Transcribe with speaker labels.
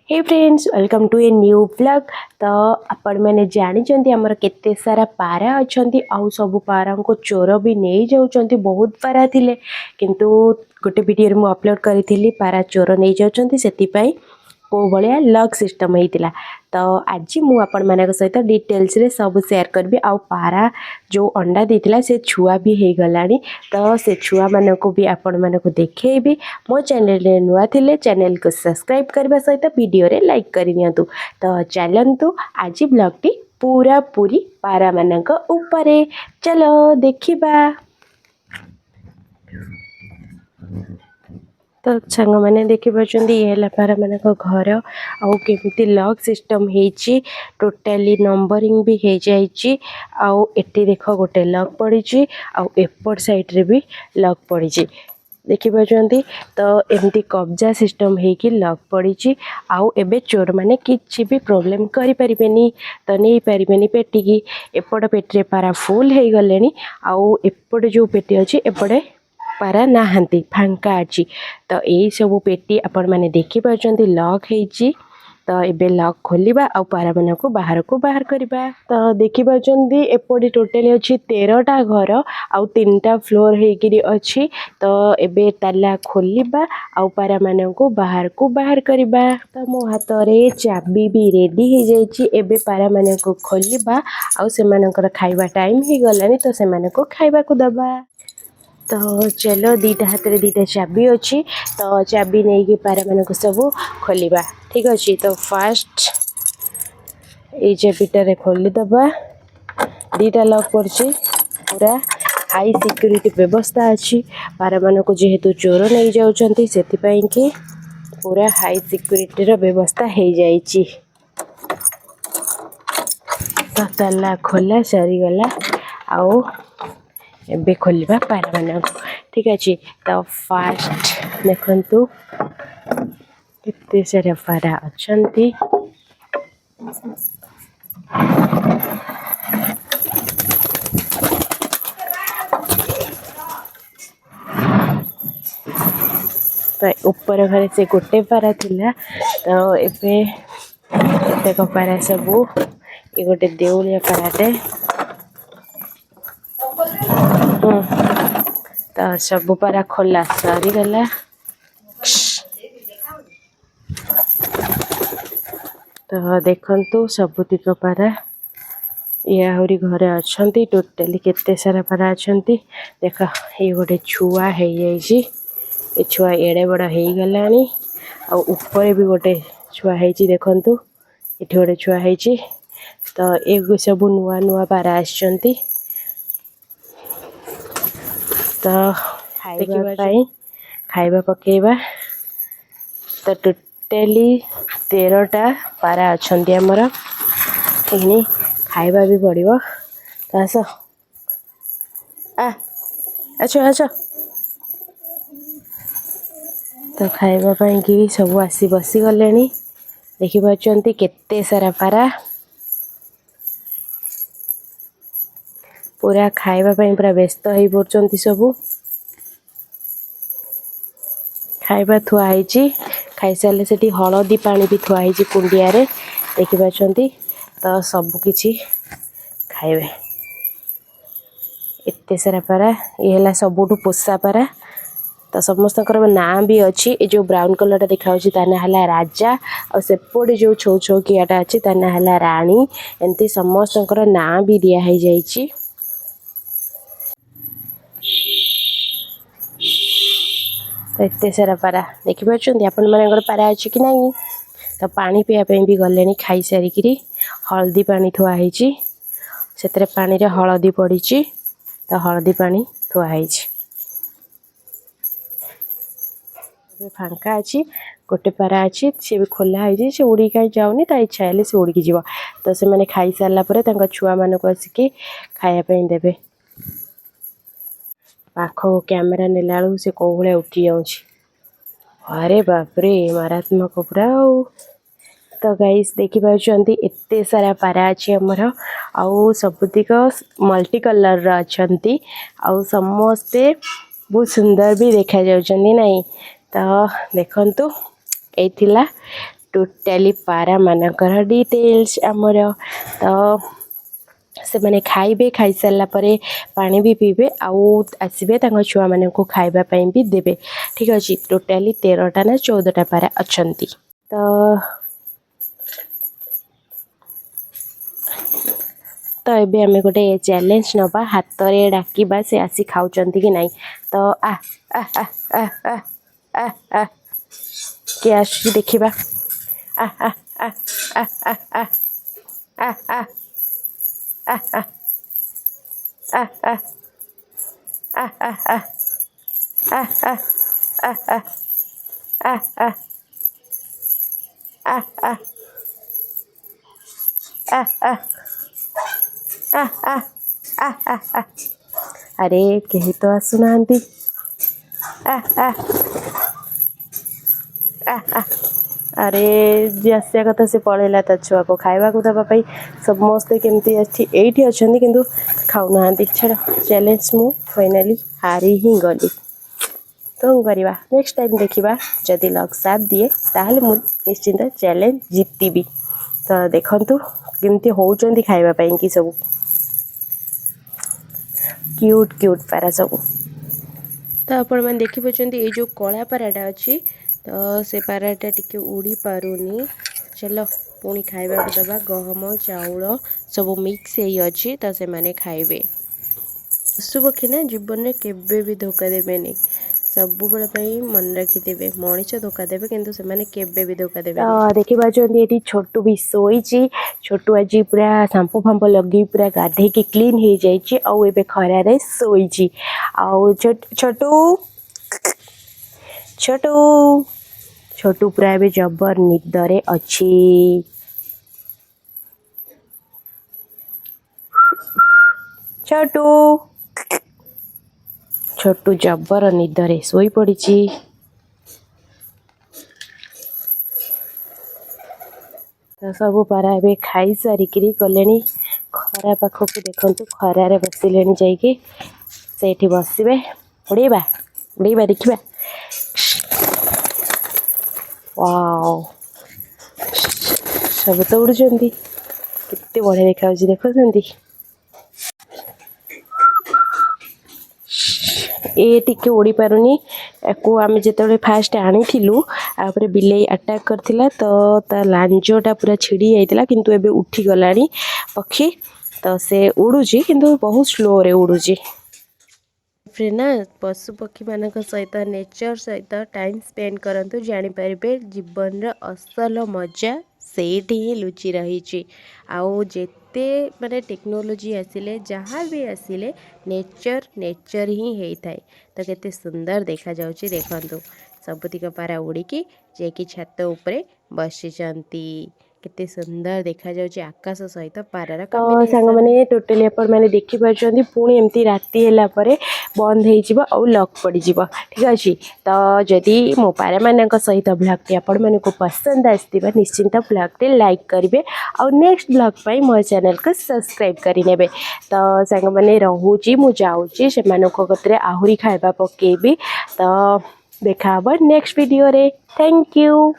Speaker 1: Hey friends welcome to a new blog. तो आपण मैंने जानी आमर केते सारा पारा अच्छा आउ सब पारा को चोर भी नहीं जाऊँच बहुत पारा थिले किंतु गोटे वीडियो मु अपलोड करी पारा चोर नहीं जाऊँच से को भाया लक सिस्टम होता। तो आज मुझे सहित डिटेल्स रे सब शेयर करी आ पारा जो अंडा देता से छुआ भी हो गला। तो से छुआ मान को भी आपण मानक देखी मो चैनल रे नुआ थिले चैनल को सब्सक्राइब करने सहित वीडियो रे लाइक कर दियंतु। तो चलतु आज ब्लॉग टी पूरा पूरी पारा मानक ऊपर चलो देखिबा। तो सांग मैंने देखिए ये पारा मान घर आउ केमी लक सिस्टम होती टोटाली नंबरिंग भी हो जाए। आउ एटी देख गोटे लक पड़ी आउ एपट साइड रे भी लक पड़ी देखिए। तो एमती कब्जा सिस्टम होगी लक पड़ी आउ एबे चोर मैंने किसी भी प्रॉब्लम करि परिबेनी। तो नहीं पारे पेटी की एपट पेटी पारा फुल हो गले आउ एपट जो पेटी अच्छी एपटे पारा नहांती फांका अच्छी। तो यही सब पेटी आपण मैंने देखी पार्टी लक होती। तो एबे लक खोलिबा आ पारा मन को बाहर करबा। तो देखी पार्टी एपटे टोटाली अच्छी 13टा घर आउ 3टा फ्लोर होगी अच्छी। तो एबे ताला खोलिबा आ पारा मन को बाहर करबा। तो मो हाथ रे चाबी भी रेडी हो जाइए। एबे पारा मन को खोलिबा आउ से मानकर खाइबा टाइम हो गलानी तो से माने को खाइबा को दबा। तो चलो दीटा हाथ में दीटा चाबी अच्छी। तो चाबी नहीं कि पारा मान को सब खोलिबा ठीक अच्छे। तो फास्ट ये चाबीटारे खोलीदबा दीटा लक पड़ी पूरा हाई सिक्योरिटी व्यवस्था अच्छी। पारा मान को जेहेतु चोर नहीं जाऊँच से कि पूरा हाई सिक्योरिटी व्यवस्था हो जाइए। तो ताला खोला सरीगला आओ एबे खोलिबा पारा मान को ठीक अच्छे। तो फास्ट देखंतु केते सारा पारा अच्छंती। तो ऊपर घरे से गोटे पारा थिला। तो एबे केतेक पारा सब ये गोटे देउलिया पाराटे। तो सब पारा खोला सरीगला। तो देखंतु सबुतिक पारा ये आहरी घरे अच्छा टोटाली केते सारा पारा अच्छा देख। ये गोटे छुआ हो जाइए ये छुआ एड़े बड़ हो गला आ ऊपर भी गोटे छुआ है देखंतु ये गोटे छुआ है। तो ये सब नुआ नुआ पारा आछंती। तो खाइबा पकेबा। तो टोटाली 13टा पारा अच्छा आमर ये खाइबा भी पड़ो। तो आस अच्छा तो खाइबा कि सब आसी बसी गले देखी पार्टी केते सारा पारा पूरा खाइबा पूरा व्यस्त हो पड़ते। सब खाइबा थुआई खाई सारे से हलदी पानी भी थुआई कुंडिया रे देखी पार्टी। तो सबकि खाइबे एते सारा पारा ये है सबुठु पोषा पारा। तो समस्त नाँ भी अच्छी। ये जो ब्राउन कलर देखा ना है राजा और सेपटे जो छो छो कियाटा अच्छी ना है रानी एमती समस्त नाँ भी दिखाई जाइए। तो एते सारा पारा देखी पार्टी आपण मान पारा अच्छी कि नहीं। तो पानी पीवाई भी गले खाई सारिक हल्दी पानी थुआई से पानी रे हलदी पड़ी। तो हलदी पानी थुआई फांका अच्छी गोटे पारा अच्छी सी भी खोला है से उड़ी कहीं जाऊनी ता इच्छा है से उड़ी जीव। तो से मैंने खाई सारा छुआ मान को आसिक खायापी देवे। पाख कैमेरा नेला से कौ भाया उठी जाऊँ। अरे बापरे मारात्मक पूरा। तो गाइस देखी पार्टी एते सारा पारा अच्छी आमर आउ सबुतिक मल्टी कलर अच्छा आउ समस्ते बहुत सुंदर भी देखा जाउछंती नहीं। तो देखंतु एथिला टोटाली पारा मानकर डिटेल्स आमर तो से मैंने खाइबे खाई सारा पानी भी पीबे आसबे छुआ मान को खाइबापी भी देवे ठीक अच्छे टोटाली 13टा ना 14टा पारा अच्छा तो ये आम गोटे चैलेंज नवा हाथ में डाकिबा से आसी खाऊँ कि नहीं तो आ आ आ आ आ आ आ किए आस देखा आ आ आ आ आ आ आ आ अरे कहीं तो आसुना अरे जी आसिया कथा से पलैला ता छुआ को खाइबा को दबाई समस्ते केमती एठी अच्छा किंतु खाऊना छाड़ चैलेंज मु फाइनाली हारी ही गली तो करवा नेक्स्ट टाइम देखा जदि लक साथ दिए ताहले मु निश्चिंत चैलेंज जीतबी तो देखंतु केमती होउचंदी खाइबा कि सब क्यूट क्यूट पारा सब तो आपण मैंने देखी पार्टी ये जो कला पाराटा अच्छी तो से पाराटा टिके उड़ी पारुनी चलो पुणी खाइबा को दबा गहम चाउल सब मिक्स हो अच्छी तो से माने खाइबे पशुपक्षी ना जीवन में केबे भी धोखा देवेनि सब बेले मन रखिथे मनीष धोखा देवे किंतु से माने केबे भी धोखा देवे देखी पार्टी छोटू भी शोची छोटू आज पूरा सांपो फांपो लगे पूरा गाधे की क्लीन हो जाए खरारे शोची आउ छोटू छोटू छोटू पूरा ए जबर निदरे अच्छी छोटू छोटू जबर निदरे सोई पड़ी तो सब पारा ए खाई सारिक गले खरा पाखक देखु खरारे बसिले जाइए बसवे उड़ेबा उड़ेबा देखा वाओ सब तो उड़ुंट केते बढ़िया देखा देखुं ये टिके उड़ी पारुनी को आम जो फास्ट आनी बिले अटैक करथिला तो ता लांजटा पूरा छिड़ी जाइतिला किंतु एबे उठी गलानी पक्षी तो से उड़ुची किंतु बहुत स्लो रे उड़ुची ना पशु पक्षी मान सहित नेचर सहित टाइम स्पेंड करंतु जानी पारिबे जीवन रो असल मजा सेठी ही लुचि रही आउ जेते माने टेक्नोलोजी आसिले जहाँ भी आसिले नेचर नेचर ही होता है तो केते सुंदर देखा जाउची देखंतु सबुतिक पारा उड़ीकी जेकी छात उपरे बसिचंती केते सुंदर देखा जाउची आकाश सहित पारार तो सांग माने टोटली आपण माने देखि पारछंती पुणी एमती राती हैला परे बंद हो जिवो और लॉक पड़ जिवो ठीक अछि तो जदि मो पारा मानक सहित ब्लॉग टी आपण माने को पसंद आस्तिबा निश्चिंत ब्लॉग टी लाइक करिवे और नेक्स्ट ब्लॉग पई मो चैनल को सब्सक्राइब करि नेबे तो सांग माने रहूची मु जाउची से मानक कतरे आहुरी खाइबा पकेबी तो देखा नेक्स्ट वीडियो रे थैंक यू।